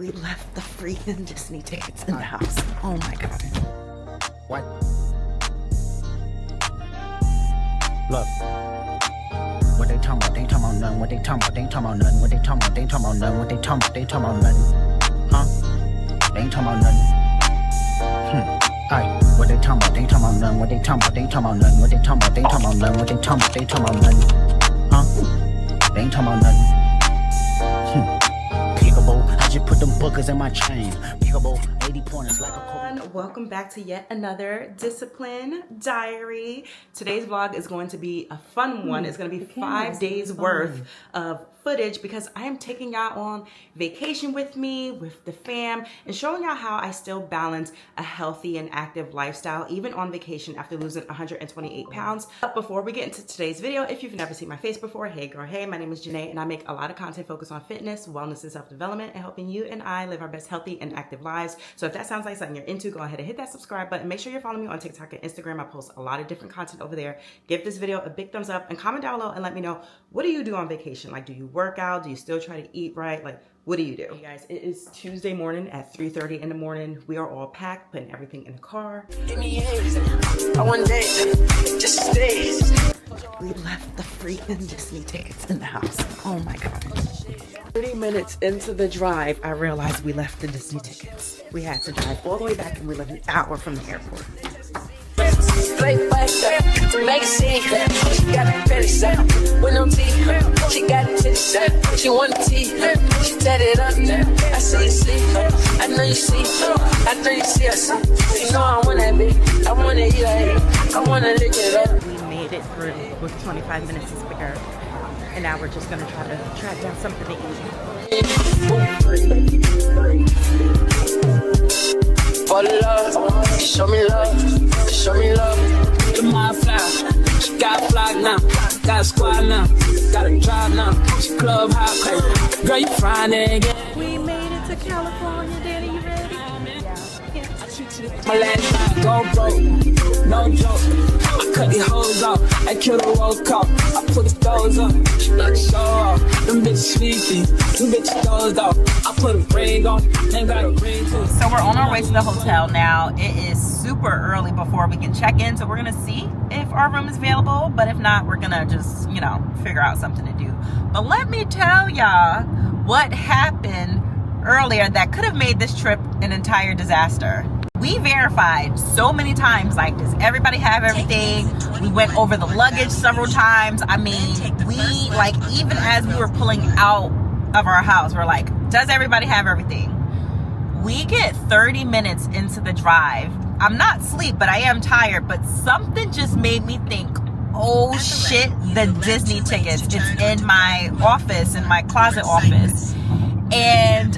We left the freaking Disney tickets in the house. Oh my God. What? Look. What they talking about? They ain't talking about nothing. What they talking about? They ain't talking about nothing. What they talking about? They ain't talking about nothing. What they talking about? They ain't talking about nothing. Huh? They ain't talking about nothing. Alright. What they talking about? They ain't talking about nothing. What they talking about? They ain't talking about nothing. What they talking about? They ain't talking about nothing. What they talking about? They ain't talking about nothing. Huh? They ain't talking about nothing. Pickable. I just put them bookers in my chain. Pickable. 80 pointers like a. Welcome back to yet another Discipline Diary. Today's vlog is going to be a fun one. It's going to be 5 days worth of footage because I am taking y'all on vacation with me, with the fam, and showing y'all how I still balance a healthy and active lifestyle, even on vacation after losing 128 pounds. But before we get into today's video, if you've never seen my face before, hey girl, hey, my name is Janae, and I make a lot of content focused on fitness, wellness, and self-development, and helping you and I live our best healthy and active lives. So if that sounds like something you're into, go ahead and hit that subscribe button. Make sure you're following me on TikTok and Instagram. I post a lot of different content over there. Give this video a big thumbs up and comment down below and let me know, what do you do on vacation? Like, do you work out? Do you still try to eat right? Like, what do you do? Hey guys, it is Tuesday morning at 3:30 in the morning. We are all packed, putting everything in the car. Give me hands. I want days, just stay. We left the freaking Disney tickets in the house. Oh my God. 30 minutes into the drive, I realized we left the Disney tickets. We had to drive all the way back and we live an hour from the airport. Play back, make a scene. She got a pretty sound with no teeth. She got a titty sound. She want a teeth. She tat it up. I see you see. I know you see. I know you see us. You know I want that bitch. I want to eat her. I want to lick it up. We made it through with 25 minutes to spare. And now we're just gonna try to track down something to eat. For love, show me love, show me love. You're my flower, she got a flock now, got a squad now, got a drive now, she club hot, girl you fine again. We made it to California, Daddy, you ready? My last night go broke, no joke. I cut these hoes off, I kill the roll call. I put the doors up, like show off. Them bitches sleepy, them bitches dozed off. I put a ring on, ain't got a ring too. So we're on our way to the hotel now. It is super early before we can check in, so we're gonna see if our room is available. But if not, we're gonna just, you know, figure out something to do. But let me tell y'all what happened earlier that could have made this trip an entire disaster. We verified so many times, like, does everybody have everything? We went over the luggage several times. I mean, we, like, even as we were pulling out of our house, we're like, does everybody have everything? We get 30 minutes into the drive. I'm not asleep, but I am tired. But something just made me think, oh shit, the Disney tickets. It's in my office, in my closet office. And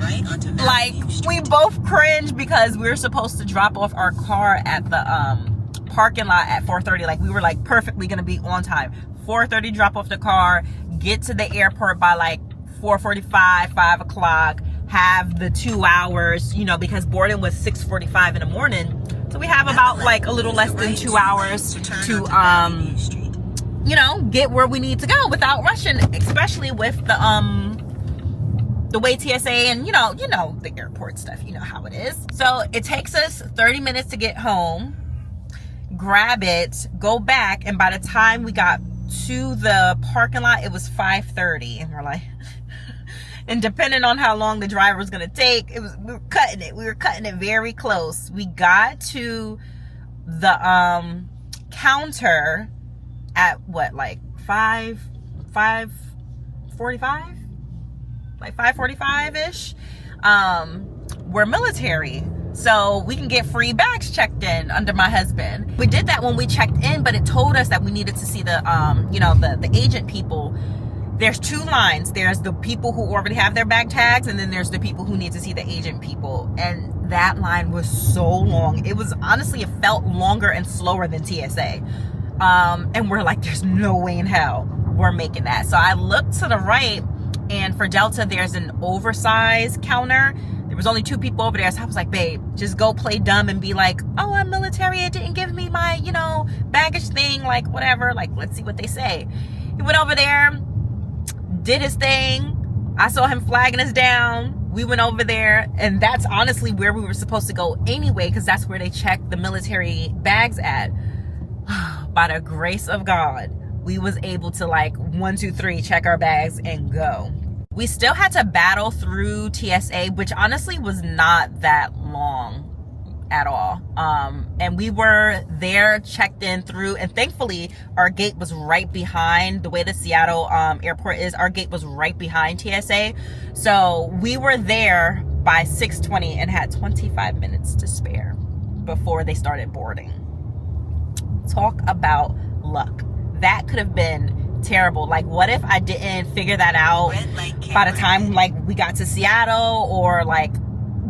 like, we both cringed because we were supposed to drop off our car at the parking lot at 4:30. Like, we were like perfectly gonna be on time. 4:30, drop off the car, get to the airport by like 4:45, 5 o'clock, have the 2 hours, you know, because boarding was 6:45 in the morning. So we have about like a little less than 2 hours to you know, get where we need to go without rushing, especially with the way TSA and you know the airport stuff, you know how it is. So it takes us 30 minutes to get home, grab it, go back, and by the time we got to the parking lot, it was 5:30, and we're like, and depending on how long the driver was gonna take, we were cutting it very close. We got to the counter at what, like 5:45? Like 5:45-ish. We're military, so we can get free bags checked in under my husband. We did that when we checked in, but it told us that we needed to see the you know, the agent people. There's two lines. There's the people who already have their bag tags, and then there's the people who need to see the agent people. And that line was so long. It was, honestly, it felt longer and slower than TSA. And we're like, there's no way in hell we're making that. So I looked to the right, and for Delta, there's an oversized counter. There was only 2 people over there. So I was like, babe, just go play dumb and be like, oh, I'm military. It didn't give me my, you know, baggage thing. Like, whatever. Like, let's see what they say. He went over there, did his thing. I saw him flagging us down. we went over there, and that's honestly where we were supposed to go anyway, because that's where they check the military bags at. By the grace of God, we was able to like 1, 2, 3 check our bags and go. We still had to battle through TSA, which honestly was not that long at all. And we were there, checked in through, and thankfully our gate was right behind. The way the Seattle airport is, our gate was right behind TSA. So we were there by 6:20 and had 25 minutes to spare before they started boarding. Talk about luck. That could have been terrible. Like, what if I didn't figure that out by the time like we got to Seattle, or like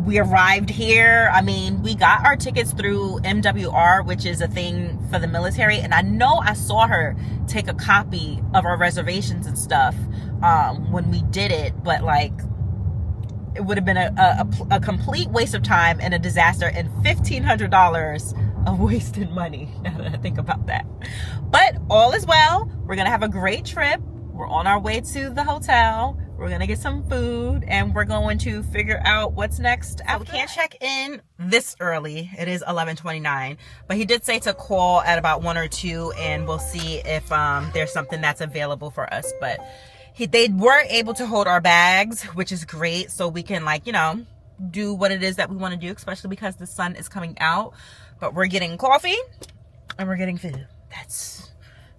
we arrived here? I mean, we got our tickets through MWR, which is a thing for the military, and I know I saw her take a copy of our reservations and stuff when we did it, but like it would have been a complete waste of time and a disaster, and $1,500 of wasted money, now that I think about that. But all is well. We're gonna have a great trip. We're on our way to the hotel. We're gonna get some food, and we're going to figure out what's next. We can't check in this early. It is 11:29, but he did say to call at about 1 or 2, and we'll see if there's something that's available for us. But they were able to hold our bags, which is great, so we can, like, you know, do what it is that we want to do, especially because the sun is coming out. But we're getting coffee and we're getting food. That's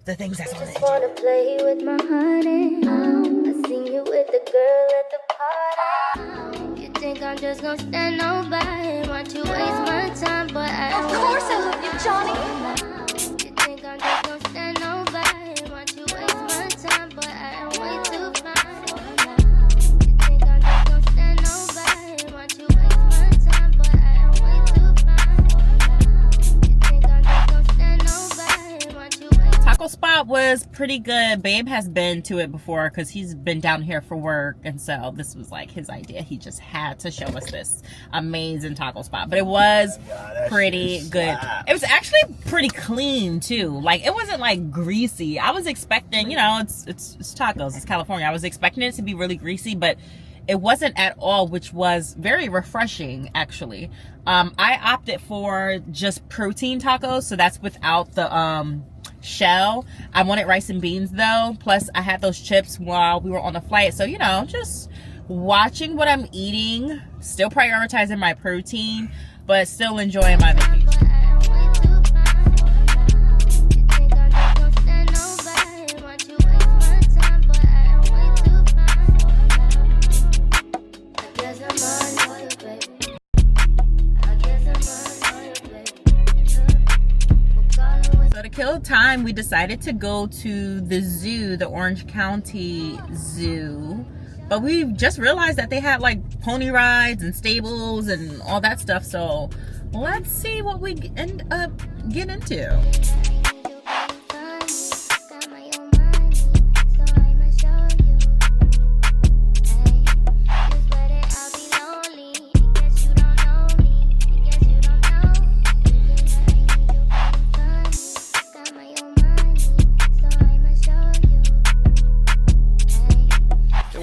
the things that's on the I just wanna play with my honey. I seen you with the girl at the party. You think I'm just gonna stand nobody? Want you waste my time, but I Of course I love you, Johnny. You think I'm just gonna stand nobody? Want you waste my time, but I am way too fine. You think I'm just gonna stand nobody? Want you waste my time, but I am way too fine. You think I'm just gonna stand nobody? Want you waste taco spot was pretty good. Babe has been to it before because he's been down here for work, and so this was like his idea. He just had to show us this amazing taco spot, but it was pretty good. It was actually pretty clean too. Like, it wasn't like greasy. I was expecting, you know, it's tacos, it's California. I was expecting it to be really greasy, but it wasn't at all, which was very refreshing actually. I opted for just protein tacos, so that's without the shell. I wanted rice and beans though, plus I had those chips while we were on the flight, so you know, just watching what I'm eating, still prioritizing my protein, but still enjoying my vacation. Kill time, we decided to go to the zoo, the Orange County Zoo, but we just realized that they had like pony rides and stables and all that stuff, so let's see what we end up getting into.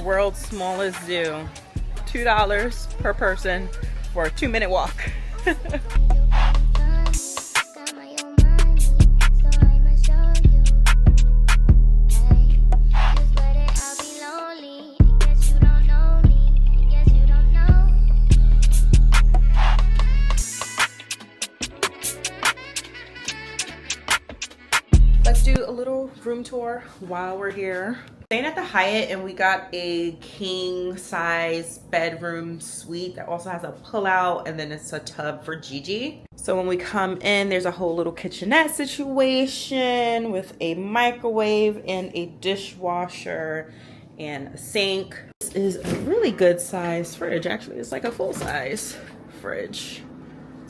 World's smallest zoo, $2 per person for a 2-minute walk. Let's do a little room tour while we're here. Staying at the Hyatt, and we got a king size bedroom suite that also has a pull-out, and then it's a tub for Gigi. So when we come in, there's a whole little kitchenette situation with a microwave and a dishwasher and a sink. This is a really good size fridge, actually. It's like a full-size fridge.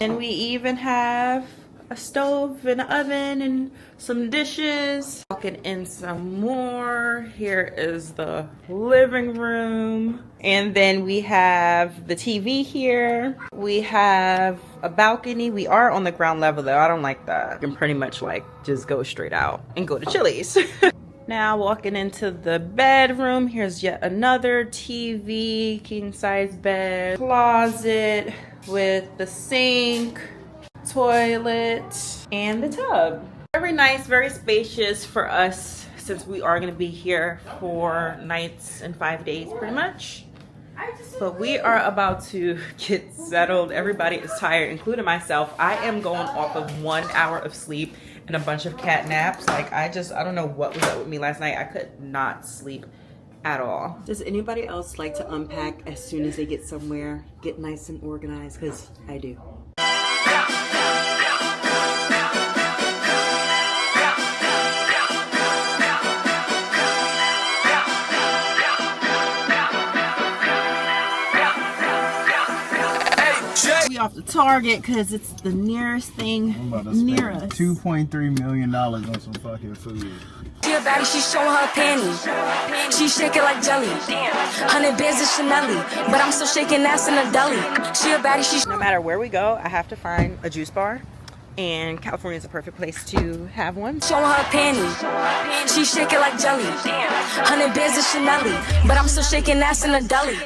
And we even have a stove and an oven and some dishes. Walking in some more. Here is the living room. And then we have the TV here. We have a balcony. We are on the ground level though. I don't like that. You can pretty much like just go straight out and go to Chili's. Now walking into the bedroom, here's yet another TV, king size bed, closet with the sink, toilet, and the tub. Very nice, very spacious for us since we are gonna be here 4 nights and 5 days pretty much. But we are about to get settled. Everybody is tired, including myself. I am going off of 1 hour of sleep and a bunch of cat naps. Like I don't know what was up with me last night. I could not sleep at all. Does anybody else like to unpack as soon as they get somewhere, get nice and organized? Because I do. We off to Target because it's the nearest thing near us. $2.3 million on some fucking food. She a baddie, she showing her panties. She shaking like jelly. 100 bands of Chanel, but I'm still shaking ass in a deli. She a baddie, she. No matter where we go, I have to find a juice bar, and California is a perfect place to have one. Showing her panties. She shaking like jelly. 100 bands of Chanel, but I'm still shaking ass in a deli.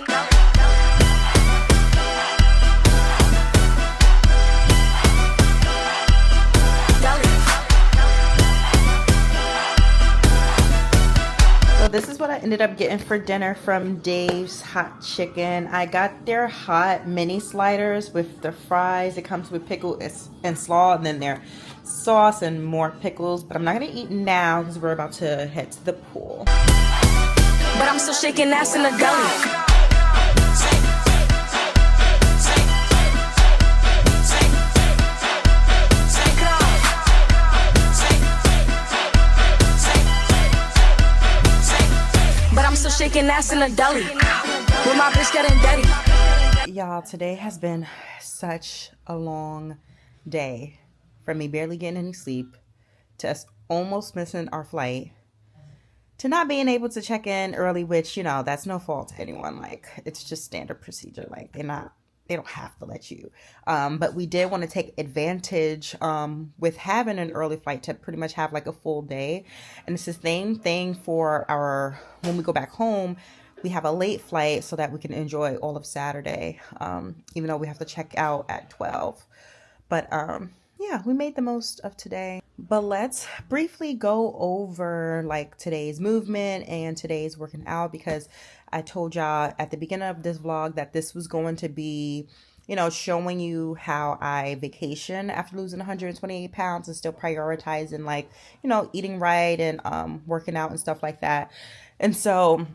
So this is what I ended up getting for dinner from Dave's Hot Chicken. I got their hot mini sliders with the fries. It comes with pickle and slaw, and then their sauce and more pickles. But I'm not gonna eat now because we're about to head to the pool. But I'm still shaking ass in the deli. Shaking ass in a deli with my bitch getting dirty. Y'all, today has been such a long day. From me barely getting any sleep to us almost missing our flight to not being able to check in early, which, you know, that's no fault to anyone. Like, it's just standard procedure. Like, they don't have to let you. But we did want to take advantage with having an early flight to pretty much have like a full day. And it's the same thing for when we go back home, we have a late flight so that we can enjoy all of Saturday, even though we have to check out at 12. But yeah, we made the most of today. But let's briefly go over like today's movement and today's working out, because I told y'all at the beginning of this vlog that this was going to be, you know, showing you how I vacation after losing 128 pounds and still prioritizing, like, you know, eating right and working out and stuff like that. And so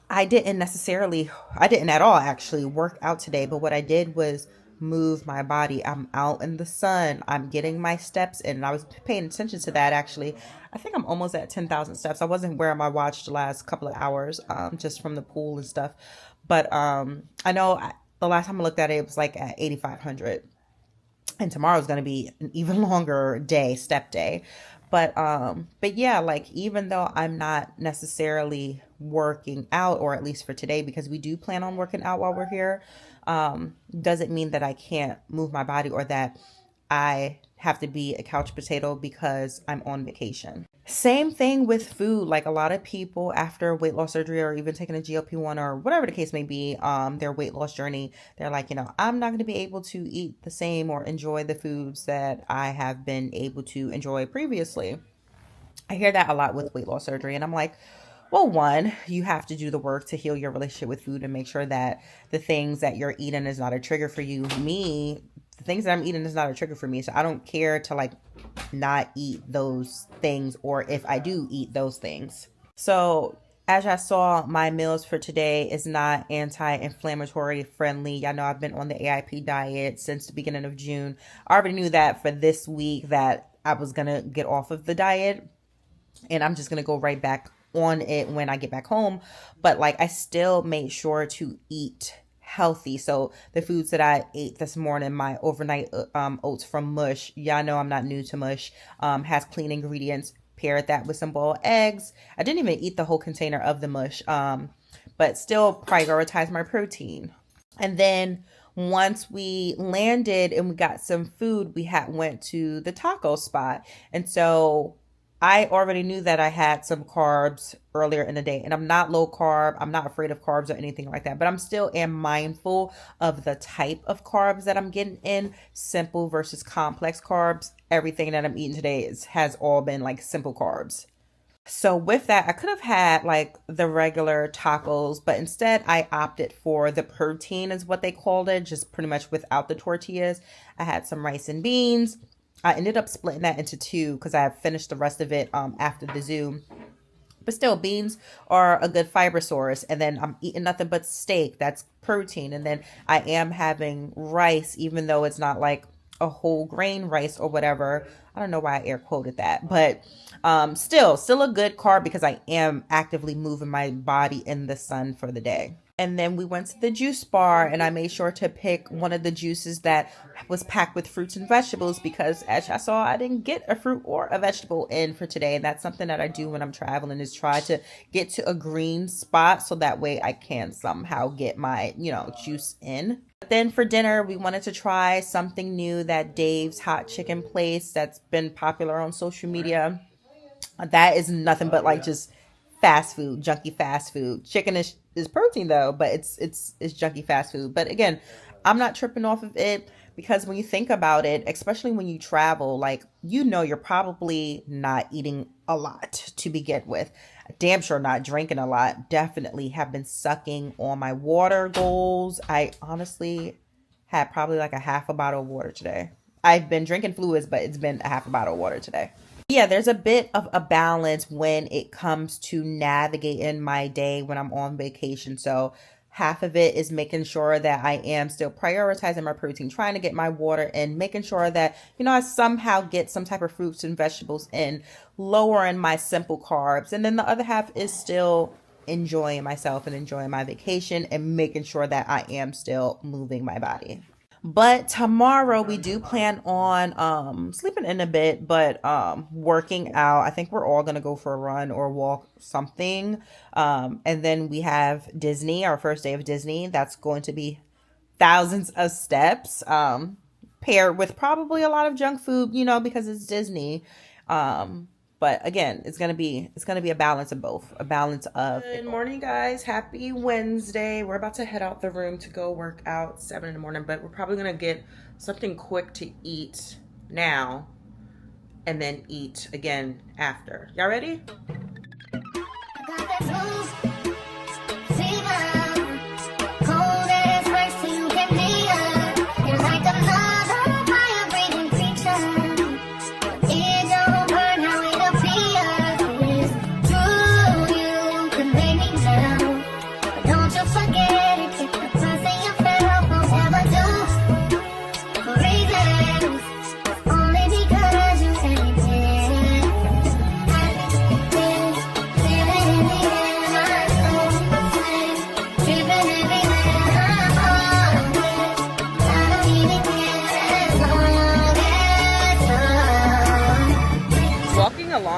I didn't at all actually work out today, but what I did was move my body. I'm out in the sun. I'm getting my steps in. And I was paying attention to that actually. I think I'm almost at 10,000 steps. I wasn't wearing my watch the last couple of hours, just from the pool and stuff. But I know the last time I looked at it, it was like at 8,500. And tomorrow's going to be an even longer day, step day. But yeah, like, even though I'm not necessarily working out, or at least for today, because we do plan on working out while we're here, doesn't mean that I can't move my body or that I have to be a couch potato because I'm on vacation. Same thing with food. Like, a lot of people after weight loss surgery or even taking a GLP-1 or whatever the case may be, their weight loss journey, they're like, you know, I'm not going to be able to eat the same or enjoy the foods that I have been able to enjoy previously. I hear that a lot with weight loss surgery, and I'm like, well, one, you have to do the work to heal your relationship with food and make sure that the things that you're eating is not a trigger for you. The things that I'm eating is not a trigger for me. So I don't care to like not eat those things, or if I do eat those things. So as I saw, my meals for today is not anti-inflammatory friendly. Y'all know I've been on the AIP diet since the beginning of June. I already knew that for this week that I was going to get off of the diet, and I'm just going to go right back on it when I get back home. But like, I still made sure to eat healthy. So the foods that I ate this morning, my overnight oats from Mush, y'all know I'm not new to Mush, has clean ingredients. Paired that with some boiled eggs. I didn't even eat the whole container of the Mush, but still prioritize my protein. And then once we landed and we got some food, we went to the taco spot. And so I already knew that I had some carbs earlier in the day, and I'm not low carb. I'm not afraid of carbs or anything like that, but I'm still am mindful of the type of carbs that I'm getting in, simple versus complex carbs. Everything that I'm eating today has all been like simple carbs. So with that, I could have had like the regular tacos, but instead I opted for the protein is what they called it, just pretty much without the tortillas. I had some rice and beans. I ended up splitting that into two because I have finished the rest of it after the Zoom. But still, beans are a good fiber source. And then I'm eating nothing but steak. That's protein. And then I am having rice, even though it's not like a whole grain rice or whatever. I don't know why I air quoted that. But still a good carb because I am actively moving my body in the sun for the day. And then we went to the juice bar and I made sure to pick one of the juices that was packed with fruits and vegetables because as I saw, I didn't get a fruit or a vegetable in for today. And that's something that I do when I'm traveling is try to get to a green spot so that way I can somehow get my, juice in. But then for dinner, we wanted to try something new, that Dave's hot chicken place that's been popular on social media. That is nothing but like just fast food, junky fast food. Chicken is protein though, but it's junky fast food. But again, I'm not tripping off of it because when you think about it, especially when you travel, like, you're probably not eating a lot to begin with. Damn sure not drinking a lot. Definitely have been sucking on my water goals. I honestly had probably like a half a bottle of water today. I've been drinking fluids, but it's been a half a bottle of water today. Yeah, there's a bit of a balance when it comes to navigating my day when I'm on vacation. So half of it is making sure that I am still prioritizing my protein, trying to get my water in, making sure that, I somehow get some type of fruits and vegetables in, lowering my simple carbs. And then the other half is still enjoying myself and enjoying my vacation and making sure that I am still moving my body. But tomorrow we do plan on sleeping in a bit, but working out. I think we're all going to go for a run or walk something. And then we have Disney, our first day of Disney. That's going to be thousands of steps, paired with probably a lot of junk food, because it's Disney. But again, it's gonna be a balance of both. A balance of. Good morning, guys. Happy Wednesday. We're about to head out the room to go work out 7 in the morning, but we're probably gonna get something quick to eat now, and then eat again after. Y'all ready?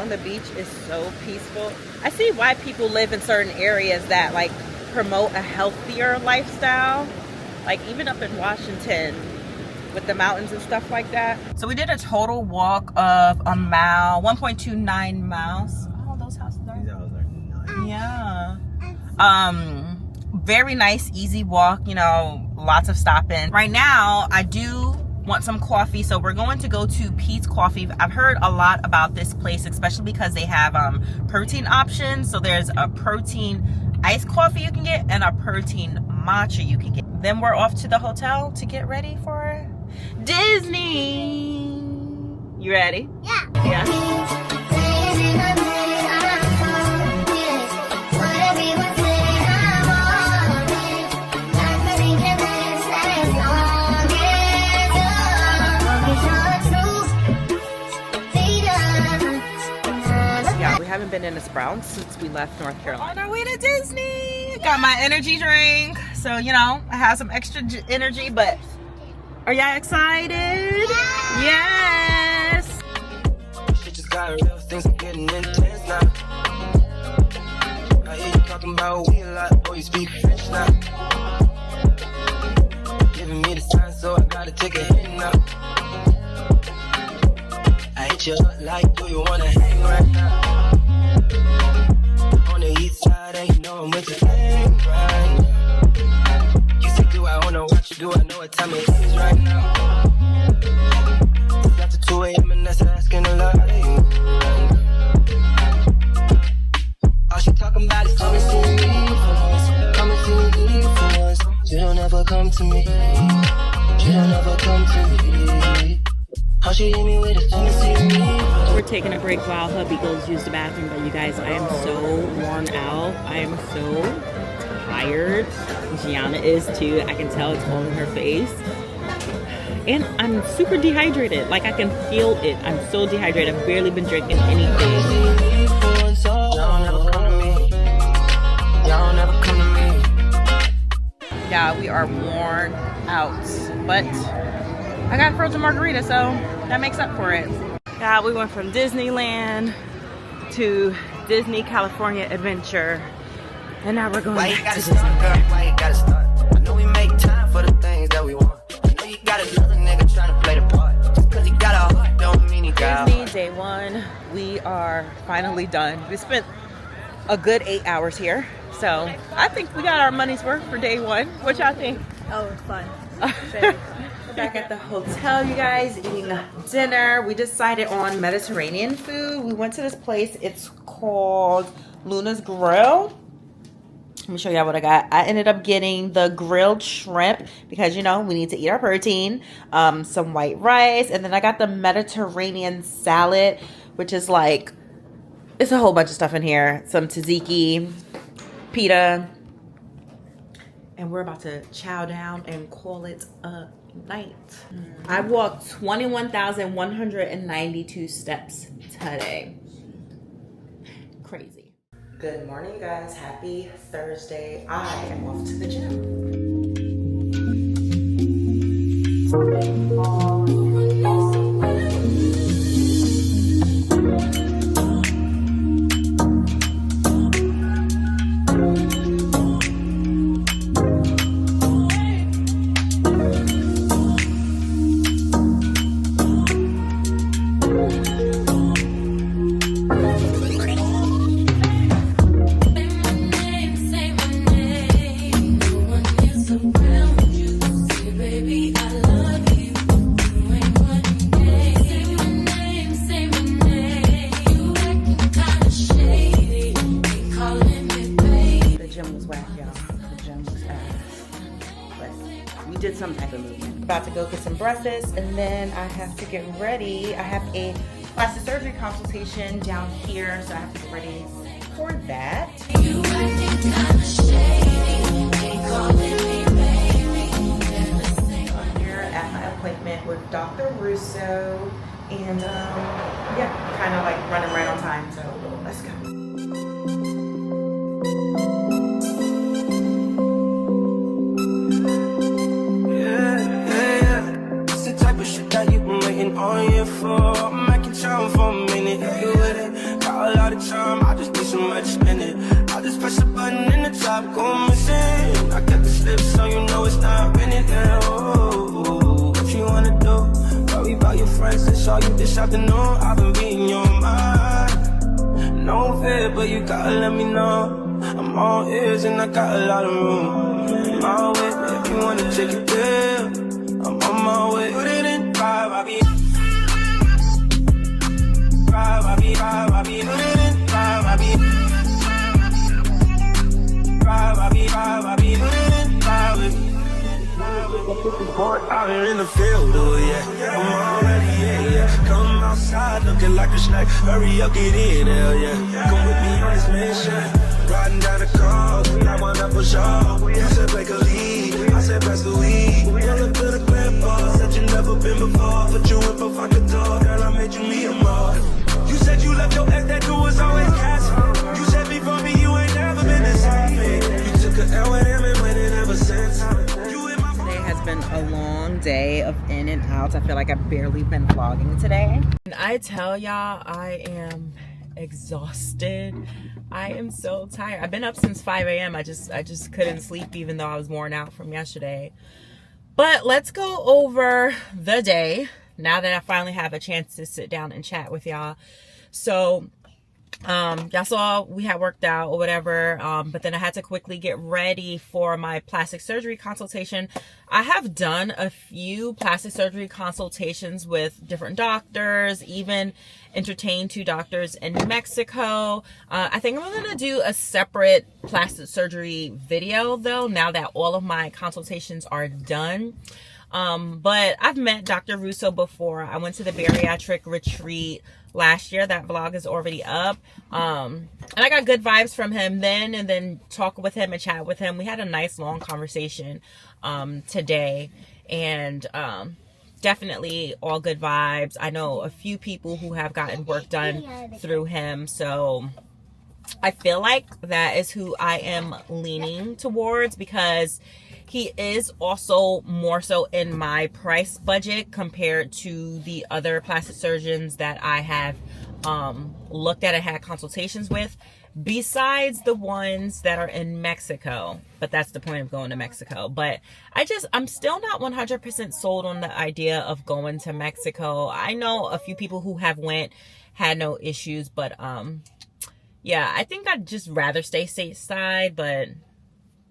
The beach is so peaceful. I see why people live in certain areas that like promote a healthier lifestyle, like even up in Washington with the mountains and stuff like that. So we did a total walk of a mile, 1.29 miles. Oh, those houses are nice. Yeah. Very nice, easy walk, lots of stopping. Right now, I do want some coffee, so we're going to go to Pete's Coffee. I've heard a lot about this place, especially because they have protein options. So there's a protein iced coffee you can get and a protein matcha you can get. Then we're off to the hotel to get ready for Disney. You ready? Yeah. Haven't been in a Sprouts since we left North Carolina. On our way to Disney. Got my energy drink, so I have some extra energy. But are y'all excited? Yes. Shit just got real, things are getting intense now. I hear you talking about we a lot, boy, you speak French now. Giving me the sign, so I gotta take a hit now. I hit you look like? Do you wanna hang right now? On the east side, and you know I'm with your thing right now. You say, do I wanna watch you? Do I know what time it is right now? It's after 2 a.m. and that's asking a lot of you right now. All she talking about is come and see me first. Come and see me first. You don't ever come to me. You don't ever come to me. How she hit me with it? Come and see me first. We're taking a break while hubby goes use the bathroom, but you guys, I am so worn out. I am so tired. Gianna is too. I can tell it's all in her face. And I'm super dehydrated. Like, I can feel it. I'm so dehydrated. I've barely been drinking anything. Yeah, we are worn out. But I got frozen margarita, so that makes up for it. Yeah, we went from Disneyland to Disney California Adventure. And now we're going back to Disney. Why you gotta start? I know we make time for the things that we want. I know you got another nigga trying to play the part. Just cause he got a heart don't mean he got Disney day one. We are finally done. We spent a good 8 hours here. So I think we got our money's worth for day one. What y'all think? Oh, it's fun. We're back at the hotel, you guys, eating dinner. We decided on Mediterranean food. We went to this place. It's called Luna's Grill. Let me show y'all what I got. I ended up getting the grilled shrimp because, you know, we need to eat our protein. Some white rice. And then I got the Mediterranean salad, which is like, it's a whole bunch of stuff in here. Some tzatziki, pita. And we're about to chow down and call it a night. I walked 21,192 steps today. Crazy. Good morning, you guys. Happy Thursday. I am off to the gym. About to go get some breakfast, and then I have to get ready. I have a plastic surgery consultation down here, so I have to get ready for that. I'm here at my appointment with Dr. Russo, and yeah, kind of like running right on time, so let's go. On you for I'm making time for a minute. You with it? Got a lot of time. I just need so much minute. I just press a button in the top, go missing. I got the slip, so you know it's not winning now. Oh, what you wanna do? Worry about your friends and saw you this afternoon. I've been reading your mind. No fear, but you gotta let me know. I'm all ears and I got a lot of room. I'm all with me if you wanna take it there. I'm on my way. Put it in drive, I'll be. Out here in the field, oh yeah, I'm already, yeah. Come outside looking like a snack. Hurry up, get in, hell yeah. Come with me on this mission. Riding down the coast, I want up for sure. You said make a lead, I said pass the weed. Pull up to the grandpa, said you never been before. Put you in for vodka door, girl, I made you me a more. You said you left your ex, that dude was always cast. You said before me, you ain't never been the same. You took an L with him and went in ever since. Today has been a long day of in and outs. I feel like I've barely been vlogging today. And I tell y'all, I am exhausted. I am so tired. I've been up since 5 a.m. I just couldn't sleep even though I was worn out from yesterday. But let's go over the day now that I finally have a chance to sit down and chat with y'all. So y'all saw we had worked out or whatever, but then I had to quickly get ready for my plastic surgery consultation. I have done a few plastic surgery consultations with different doctors, even entertained 2 doctors in Mexico. I think I'm gonna do a separate plastic surgery video though, now that all of my consultations are done. But I've met Dr. Russo before. I went to the bariatric retreat last year. That vlog is already up. And I got good vibes from him then, and then talk with him and chat with him. We had a nice long conversation today, and definitely all good vibes. I know a few people who have gotten work done through him, so I feel like that is who I am leaning towards, because he is also more so in my price budget compared to the other plastic surgeons that I have looked at and had consultations with, besides the ones that are in Mexico. But that's the point of going to Mexico. But I'm still not 100% sold on the idea of going to Mexico. I know a few people who have went, had no issues, but yeah, I think I'd just rather stay stateside, but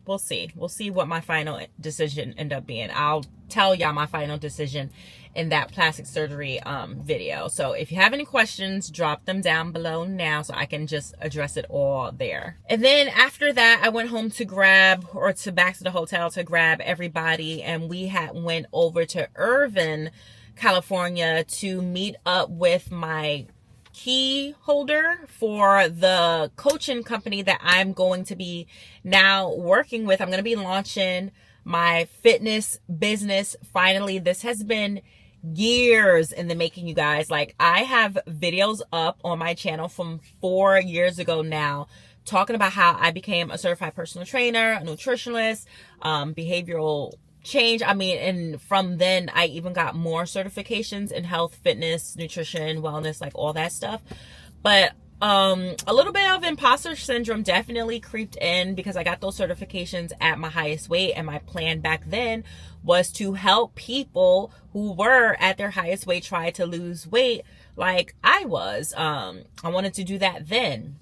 we'll see. We'll see what my final decision end up being. I'll tell y'all my final decision in that plastic surgery video. So if you have any questions, drop them down below now so I can just address it all there. And then after that, I went home to back to the hotel to grab everybody, and we went over to Irvine, California to meet up with my key holder for the coaching company that I'm going to be now working with. I'm going to be launching my fitness business. Finally, this has been years in the making, you guys. Like, I have videos up on my channel from 4 years ago now, talking about how I became a certified personal trainer, a nutritionist, behavioral change. I mean, and from then I even got more certifications in health, fitness, nutrition, wellness, like all that stuff. But a little bit of imposter syndrome definitely creeped in, because I got those certifications at my highest weight, and my plan back then was to help people who were at their highest weight try to lose weight like I was. I wanted to do that then,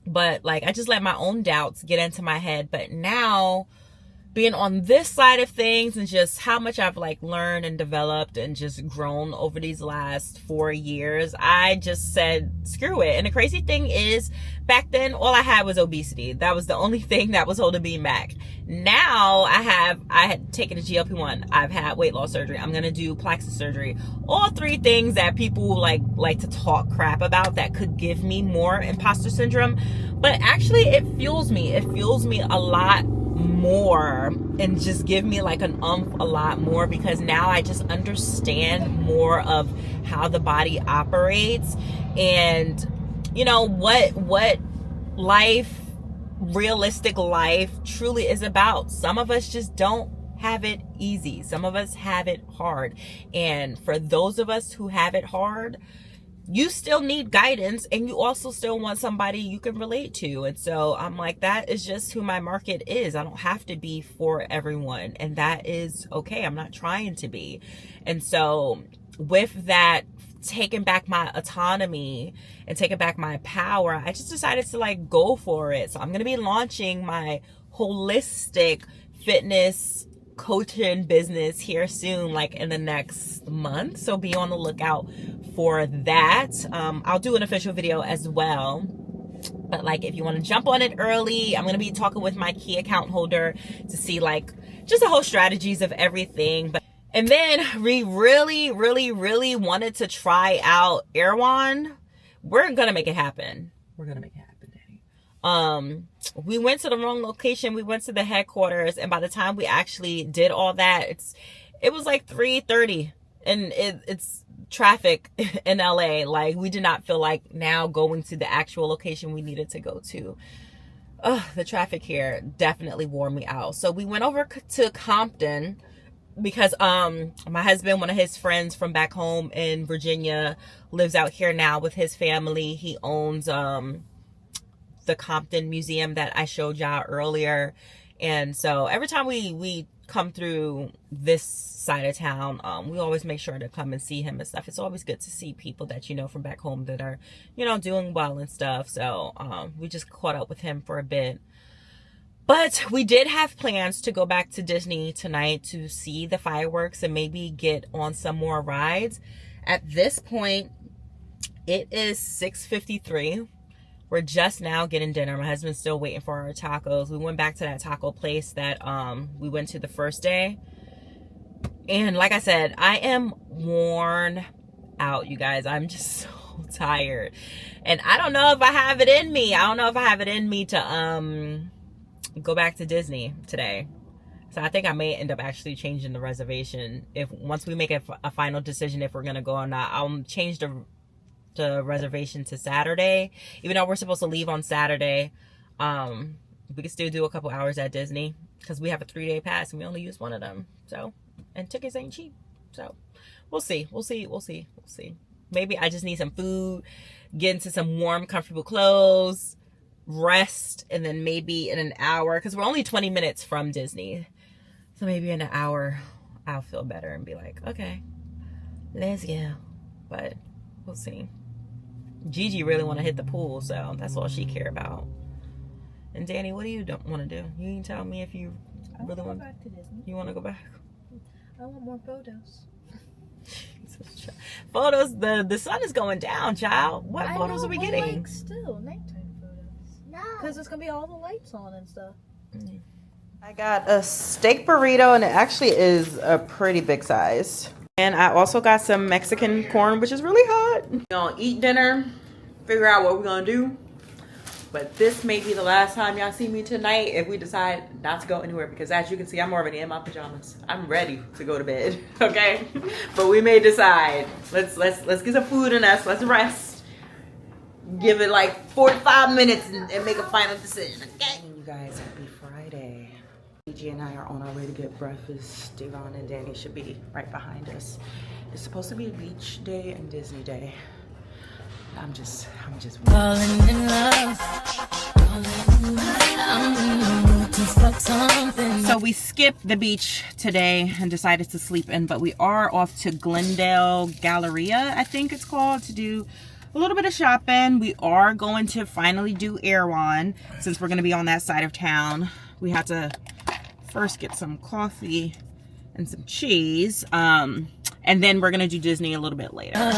but like I just let my own doubts get into my head. But now, being on this side of things and just how much I've like learned and developed and just grown over these last 4 years, I just said, screw it. And the crazy thing is, back then, all I had was obesity. That was the only thing that was holding me back. Now I had taken a GLP-1. I've had weight loss surgery. I'm going to do plastic surgery. All 3 things that people like to talk crap about that could give me more imposter syndrome. But actually it fuels me. It fuels me a lot more, and just give me like an a lot more, because now I just understand more of how the body operates, and you know what life, realistic life truly is about. Some of us just don't have it easy. Some of us have it hard, and for those of us who have it hard, you still need guidance, and you also still want somebody you can relate to. And so I'm like, that is just who my market is. I don't have to be for everyone, and that is okay. I'm not trying to be. And so with that, taking back my autonomy and taking back my power, I just decided to like go for it. So I'm going to be launching my holistic fitness coaching business here soon, like in the next month. So be on the lookout for that. I'll do an official video as well. But like, if you want to jump on it early, I'm going to be talking with my key account holder to see like just the whole strategies of everything. And then we really wanted to try out L.E.A.N. We're going to make it happen. We're going to make it happen, Daddy. We went to the wrong location. We went to the headquarters, and by the time we actually did all that, it was like 3:30, and it's traffic in LA. Like, we did not feel like now going to the actual location we needed to go to. The traffic here definitely wore me out. So we went over to Compton, because my husband, one of his friends from back home in Virginia, lives out here now with his family. He owns the Compton Museum that I showed y'all earlier. And so every time we come through this side of town, we always make sure to come and see him and stuff. It's always good to see people that you know from back home that are, you know, doing well and stuff. So we just caught up with him for a bit. But we did have plans to go back to Disney tonight to see the fireworks and maybe get on some more rides. At this point, it is 6:53. We're just now getting dinner. My husband's still waiting for our tacos. We went back to that taco place that we went to the first day. And like I said, I am worn out, you guys. I'm just so tired. And I don't know if I have it in me. I don't know if I have it in me to go back to Disney today. So I think I may end up actually changing the reservation. Once we make a final decision if we're going to go or not, I'll change the reservation to Saturday. Even though we're supposed to leave on Saturday, we can still do a couple hours at Disney because we have a 3-day pass and we only use one of them. So, and tickets ain't cheap. So we'll see. Maybe I just need some food, get into some warm, comfortable clothes, rest, and then maybe in an hour, because we're only 20 minutes from Disney, so maybe in an hour I'll feel better and be like, okay, let's go. But we'll see. Gigi really want to hit the pool, so that's all she care about. And Danny, what do you don't want to do? You can tell me if you really want to go back to Disney. You want to go back? I want more photos. Photos. The sun is going down, child. What photos are we getting? Like still nighttime photos. No. Because it's gonna be all the lights on and stuff. I got a steak burrito, and it actually is a pretty big size. And I also got some Mexican corn, which is really hot. We're gonna eat dinner, figure out what we're gonna do. But this may be the last time y'all see me tonight if we decide not to go anywhere, because as you can see, I'm already in my pajamas. I'm ready to go to bed, okay? But we may decide. Let's get some food in us. Let's rest. Give it like 45 minutes and make a final decision, okay? You guys, happy Friday. Gigi and I are on our way to get breakfast. Devon and Danny should be right behind us. It's supposed to be beach day and Disney day. I'm just falling in love. So we skipped the beach today and decided to sleep in, but we are off to Glendale Galleria, I think it's called, to do a little bit of shopping. We are going to finally do L.E.A.N since we're going to be on that side of town. We have to first get some coffee and some cheese. And then we're gonna do Disney a little bit later. I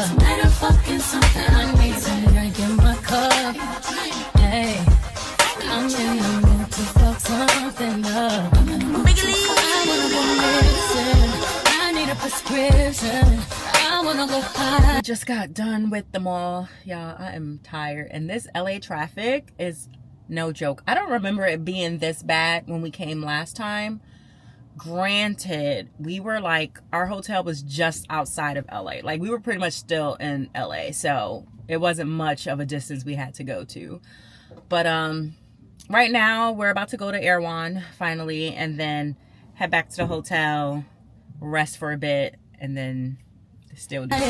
just got done with the mall, y'all. I am tired, and this LA traffic is no joke. I don't remember it being this bad when we came last time. Granted, we were like, our hotel was just outside of LA. Like, we were pretty much still in LA, so it wasn't much of a distance we had to go to. But right now we're about to go to L.E.A.N finally, and then head back to the hotel, rest for a bit, and then still do it.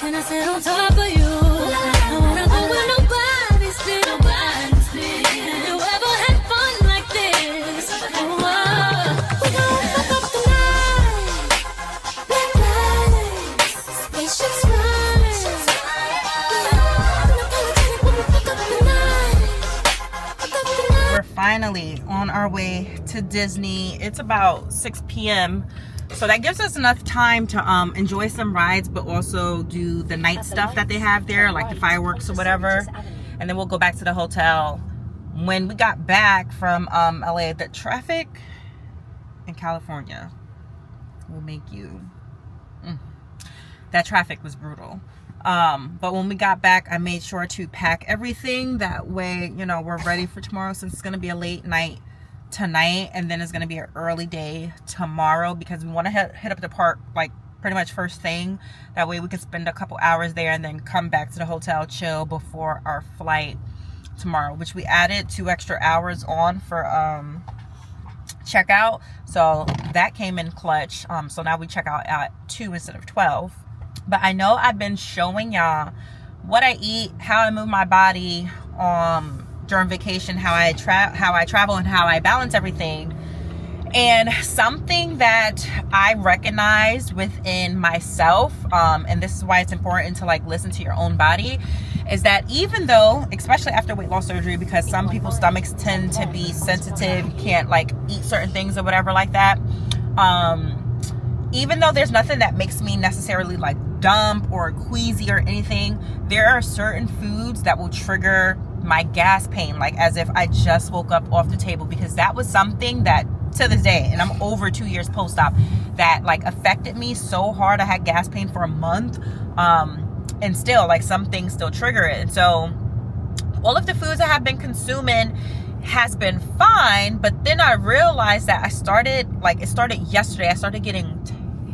And I sit on top of you. I wanna go where nobody's been. Have you ever had fun like this? We gon' fuck up the night. Black lights, spaceships rise. We're finally on our way to Disney. It's about 6 p.m. So that gives us enough time to enjoy some rides, but also do the night stuff that they have there, like the fireworks or whatever. And then we'll go back to the hotel. When we got back from LA, the traffic in California will make you... That traffic was brutal. But when we got back, I made sure to pack everything. That way, you know, we're ready for tomorrow, since it's going to be a late night tonight, and then it's going to be an early day tomorrow, because we want to hit up the park like pretty much first thing. That way we can spend a couple hours there and then come back to the hotel, chill before our flight tomorrow, which we added 2 extra hours on for checkout. So that came in clutch. So now we check out at 2 instead of 12. But I know I've been showing y'all what I eat, how I move my body during vacation, how I travel and how I balance everything. And something that I recognized within myself, and this is why it's important to like listen to your own body, is that even though, especially after weight loss surgery, because some people's stomachs tend to be sensitive, you can't like eat certain things or whatever like that. Even though there's nothing that makes me necessarily like dump or queasy or anything, there are certain foods that will trigger my gas pain, like as if I just woke up off the table, because that was something that to this day, and I'm over 2 years post-op, that like affected me so hard. I had gas pain for a month, and still like some things still trigger it. And so all of the foods I have been consuming has been fine, but then I realized that it started yesterday. I started getting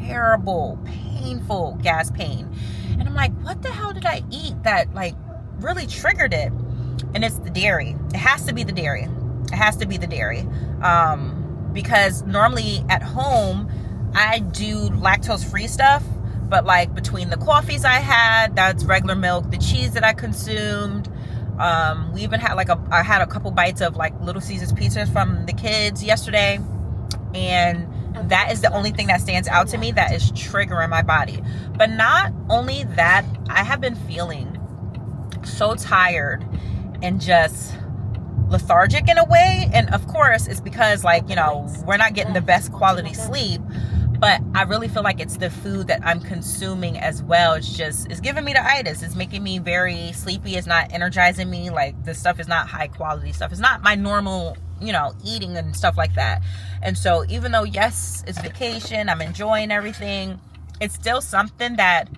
terrible, painful gas pain, and I'm like, what the hell did I eat that like really triggered it? And it's the dairy. It has to be the dairy. Because normally at home I do lactose free stuff, but like between the coffees I had, that's regular milk, the cheese that I consumed, we even had I had a couple bites of like Little Caesars pizzas from the kids yesterday, and that is the only thing that stands out to me that is triggering my body. But not only that, I have been feeling so tired and just lethargic in a way. And of course it's because like, you know, we're not getting the best quality sleep, but I really feel like it's the food that I'm consuming as well. It's giving me the itis. It's making me very sleepy. It's not energizing me. Like, this stuff is not high quality stuff. It's not my normal, you know, eating and stuff like that. And so even though, yes, it's vacation, I'm enjoying everything, it's still something that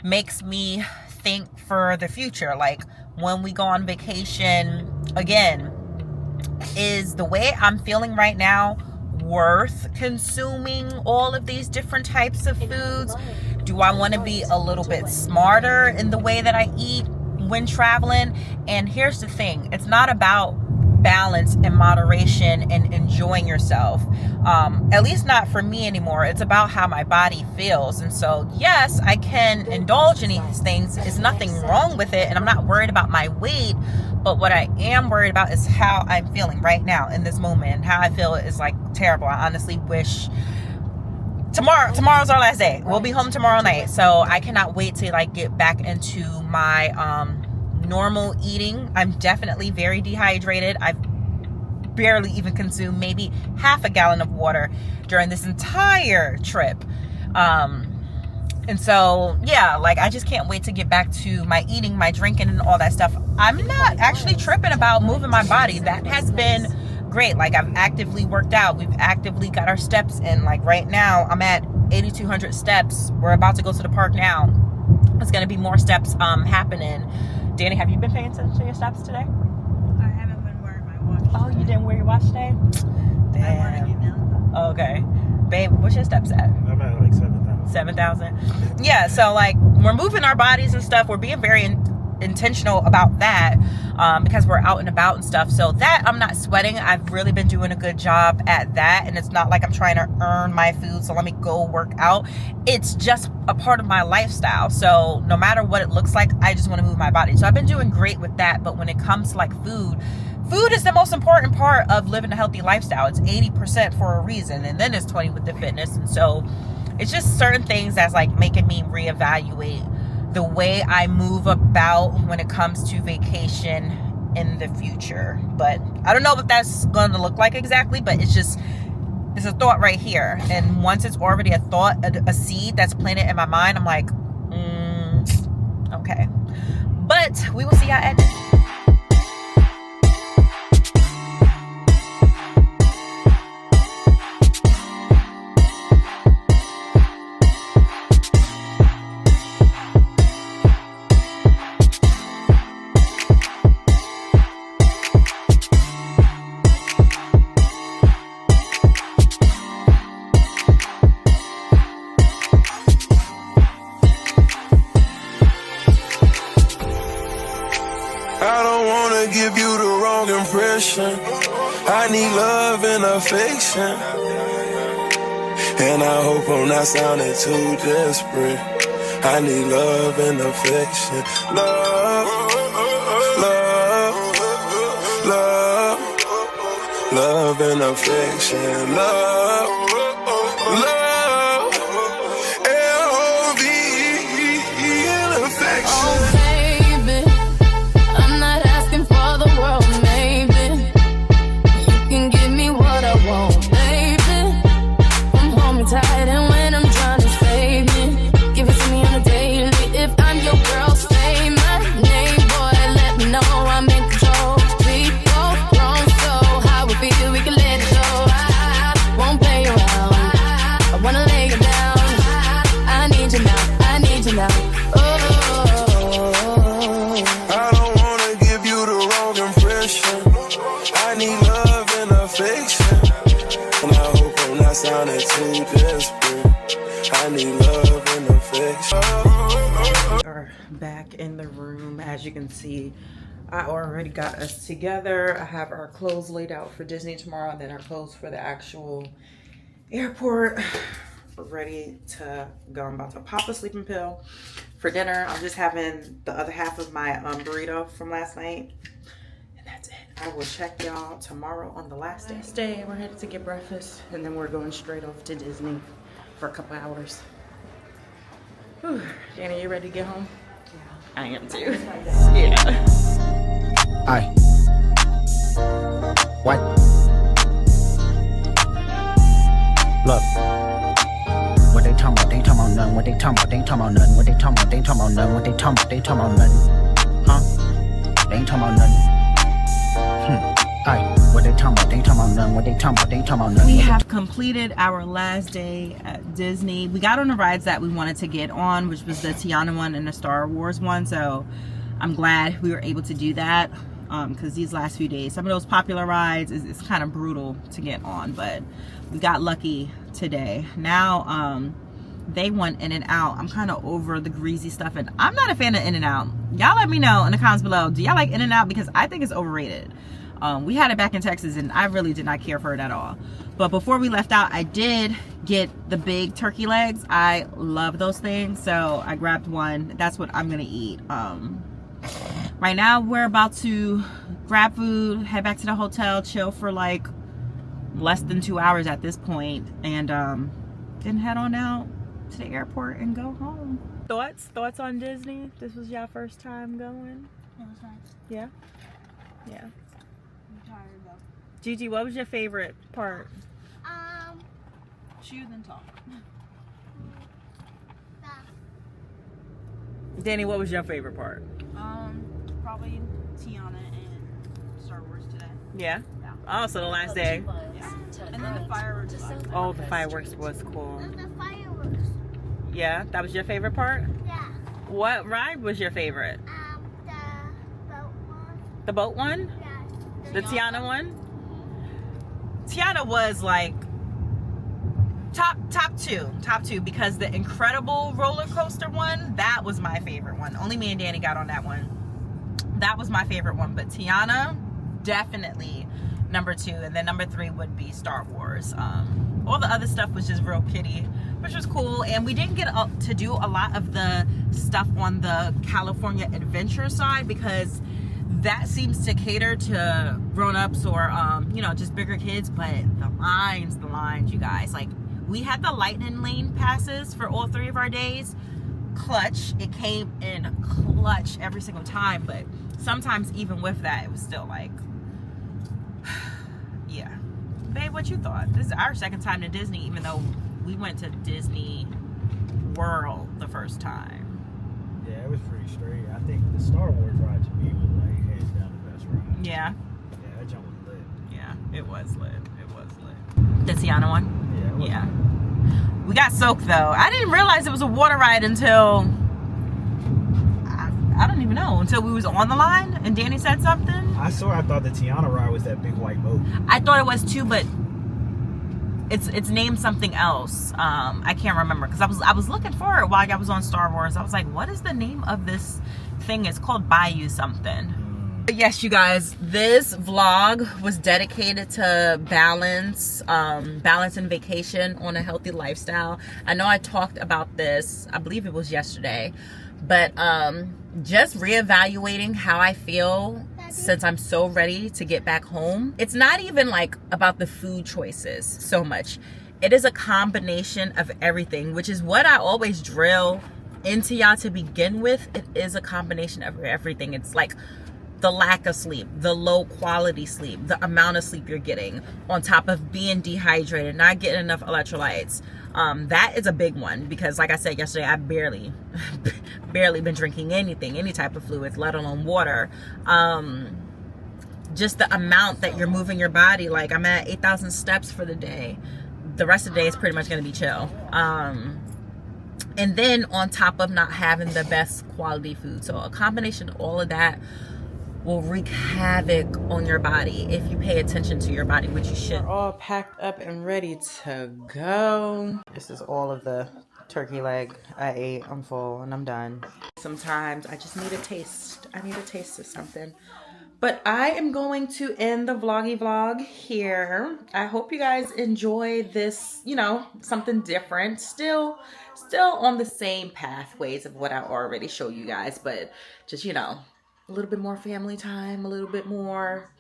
makes me think for the future. Like, when we go on vacation again, is the way I'm feeling right now worth consuming all of these different types of foods? Do I want to be a little bit smarter in the way that I eat when traveling? And here's the thing, it's not about balance and moderation and enjoying yourself, at least not for me anymore. It's about how my body feels. And so yes, I can indulge in these things. There's nothing wrong with it, and I'm not worried about my weight. But what I am worried about is how I'm feeling right now in this moment. How I feel is like terrible. I honestly wish tomorrow's our last day. We'll be home tomorrow night, so I cannot wait to like get back into my normal eating. I'm definitely very dehydrated. I've barely even consumed maybe half a gallon of water during this entire trip. And so, yeah, like, I just can't wait to get back to my eating, my drinking, and all that stuff. I'm not actually tripping about moving my body. That has been great. Like, I've actively worked out. We've actively got our steps in. Like, right now, I'm at 8,200 steps. We're about to go to the park now. There's going to be more steps happening. Danny, have you been paying attention to your steps today? I haven't been wearing my watch. Oh, you didn't wear your watch today? Damn. I'm wearing it now. Okay. Babe, what's your steps at? I'm at like 7,000. 7,000. Yeah, so like, we're moving our bodies and stuff. We're being very intentional about that, because we're out and about and stuff. So that I'm not sweating. I've really been doing a good job at that, and it's not like I'm trying to earn my food, so let me go work out. It's just a part of my lifestyle. So no matter what it looks like, I just want to move my body. So I've been doing great with that. But when it comes to like food is the most important part of living a healthy lifestyle. It's 80% for a reason, and then it's 20 with the fitness. And so it's just certain things that's like making me reevaluate the way I move about when it comes to vacation in the future. But I don't know what that's going to look like exactly, but it's a thought right here. And once it's already a thought, a seed that's planted in my mind, I'm like, okay. But we will see y'all at give you the wrong impression. I need love and affection, and I hope I'm not sounding too desperate. I need love and affection. Love, love, love, love and affection. Love, love, L.O.V.E. and affection. Oh, baby, I'm not asking for the world, maybe. You can give me what I want, baby. Hold me tight, and when I'm drowning, save me. Give it to me on a daily. If I'm your girl, say my name, boy. Let me know I'm in control. We both wrong, so how we feel, we can let it go. I won't play around. I wanna lay you down. I need you now. I need you now. Oh. I don't wanna give you the wrong impression. I need love and affection. And I hope I'm not sounding too desperate. I need love and affection. Are back in the room. As you can see, I already got us together. I have our clothes laid out for Disney tomorrow, and then our clothes for the actual airport. We're ready to go. I'm about to pop a sleeping pill for dinner. I'm just having the other half of my burrito from last night, and that's it. I will check y'all tomorrow on the last day. We're headed to get breakfast, and then we're going straight off to Disney for a couple hours. Whew. Danny, you ready to get home? Yeah. I am too. Yeah. Aye. What? Look. What they talking about? They ain't talking about none. What they talking about? They ain't talking about none. What they talking about? They ain't talking about none. What they talking about? They ain't talking about none. Huh? They ain't talking about none. Aye. What they talking about? They ain't talking about none. What they talking about? They ain't talking about none. We have completed our last day at Disney. We got on the rides that we wanted to get on, which was the Tiana one and the Star Wars one. So I'm glad we were able to do that, because these last few days, some of those popular rides is kind of brutal to get on, but we got lucky today. Now they want In-N-Out. I'm kind of over the greasy stuff, and I'm not a fan of In-N-Out. Y'all let me know in the comments below. Do y'all like In-N-Out? Because I think it's overrated. We had it back in Texas, and I really did not care for it at all. But before we left out, I did get the big turkey legs. I love those things, so I grabbed one. That's what I'm gonna eat. Right now we're about to grab food, head back to the hotel, chill for like less than 2 hours at this point, and then head on out to the airport and go home. Thoughts on Disney? This was your first time going? It was nice. Yeah? Yeah. I'm tired though. Gigi, what was your favorite part? Chew then talk. Danny, what was your favorite part? Probably Tiana and Star Wars today. Yeah? Yeah. Oh, so the last day. Yeah. And then the fireworks. Oh, the fireworks was cool. The fireworks. Yeah, that was your favorite part? Yeah. What ride was your favorite? The boat one. The boat one? Yeah. The Tiana one? Tiana was like top two, because the Incredible roller coaster one, that was my favorite one. Only me and Danny got on that one. That was my favorite one, but Tiana, definitely number 2, and then number 3 would be Star Wars. All the other stuff was just real kiddie, which was cool, and we didn't get to do a lot of the stuff on the California Adventure side, because that seems to cater to grown-ups or you know, just bigger kids. But the lines, you guys, like, we had the Lightning Lane passes for all 3 of our days. Clutch. It came in clutch every single time, but sometimes even with that, it was still like, yeah. Babe, what you thought? This is our second time to Disney, even though we went to Disney World the first time. Yeah, it was pretty straight. I think the Star Wars ride to me was like hands down the best ride. Yeah. Yeah, that jump was lit. Yeah, it was lit. It was lit. The Tiana one? Yeah, it was Yeah. lit. We got soaked though. I didn't realize it was a water ride until I don't even know, until we was on the line and Danny said something. I thought the Tiana ride was that big white boat. I thought it was too, but it's named something else. I can't remember, because I was looking for it while I was on Star Wars. I was like, what is the name of this thing? It's called Bayou something. But yes, you guys, this vlog was dedicated to balance and vacation on a healthy lifestyle. I know I talked about this, I believe it was yesterday, but just reevaluating how I feel since I'm so ready to get back home, it's not even like about the food choices so much. It is a combination of everything, which is what I always drill into y'all to begin with. It is a combination of everything. It's like the lack of sleep, the low quality sleep, the amount of sleep you're getting, on top of being dehydrated, not getting enough electrolytes. That is a big one, because like I said yesterday, I barely been drinking anything, any type of fluids, let alone water. Just the amount that you're moving your body. Like, I'm at 8,000 steps for the day. The rest of the day is pretty much going to be chill. And then on top of not having the best quality food. So a combination of all of that will wreak havoc on your body if you pay attention to your body, which you should. We're all packed up and ready to go. This is all of the turkey leg I ate. I'm full and I'm done. Sometimes I just need a taste. I need a taste of something. But I am going to end the vloggy vlog here. I hope you guys enjoy this, you know, something different. Still on the same pathways of what I already showed you guys, but just, you know, a little bit more family time, a little bit more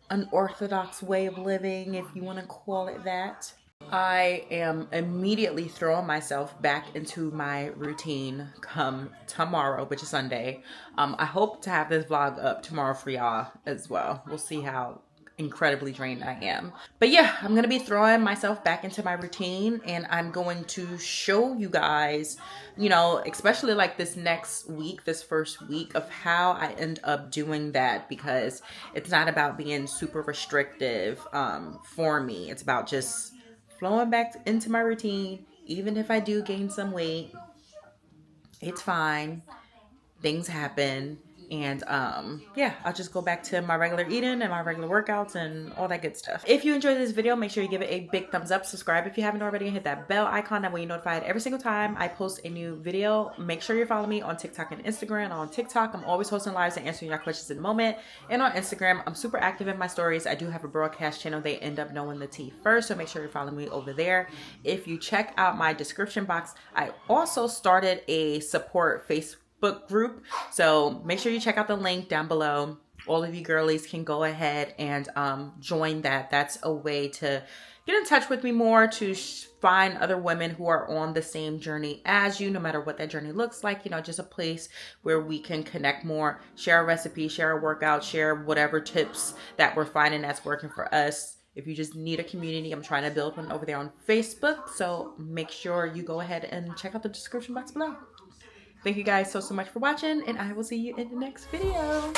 unorthodox way of living, if you want to call it that. I am immediately throwing myself back into my routine come tomorrow, which is Sunday. I hope to have this vlog up tomorrow for y'all as well. We'll see how incredibly drained I am. But yeah, I'm going to be throwing myself back into my routine, and I'm going to show you guys, you know, especially like this next week, this first week, of how I end up doing that, because it's not about being super restrictive for me. It's about just flowing back into my routine. Even if I do gain some weight, it's fine. Things happen. And yeah, I'll just go back to my regular eating and my regular workouts and all that good stuff. If you enjoyed this video, make sure you give it a big thumbs up. Subscribe if you haven't already, and hit that bell icon. That way you're notified every single time I post a new video. Make sure you follow me on TikTok and Instagram. On TikTok, I'm always hosting lives and answering your questions in the moment. And on Instagram, I'm super active in my stories. I do have a broadcast channel. They end up knowing the tea first, so make sure you follow me over there. If you check out my description box, I also started a support Facebook group, so make sure you check out the link down below. All of you girlies can go ahead and join that. That's a way to get in touch with me more, to find other women who are on the same journey as you, no matter what that journey looks like. You know, just a place where we can connect more, share a recipe, share a workout, share whatever tips that we're finding that's working for us. If you just need a community, I'm trying to build one over there on Facebook, so make sure you go ahead and check out the description box below. Thank you guys so much for watching, and I will see you in the next video.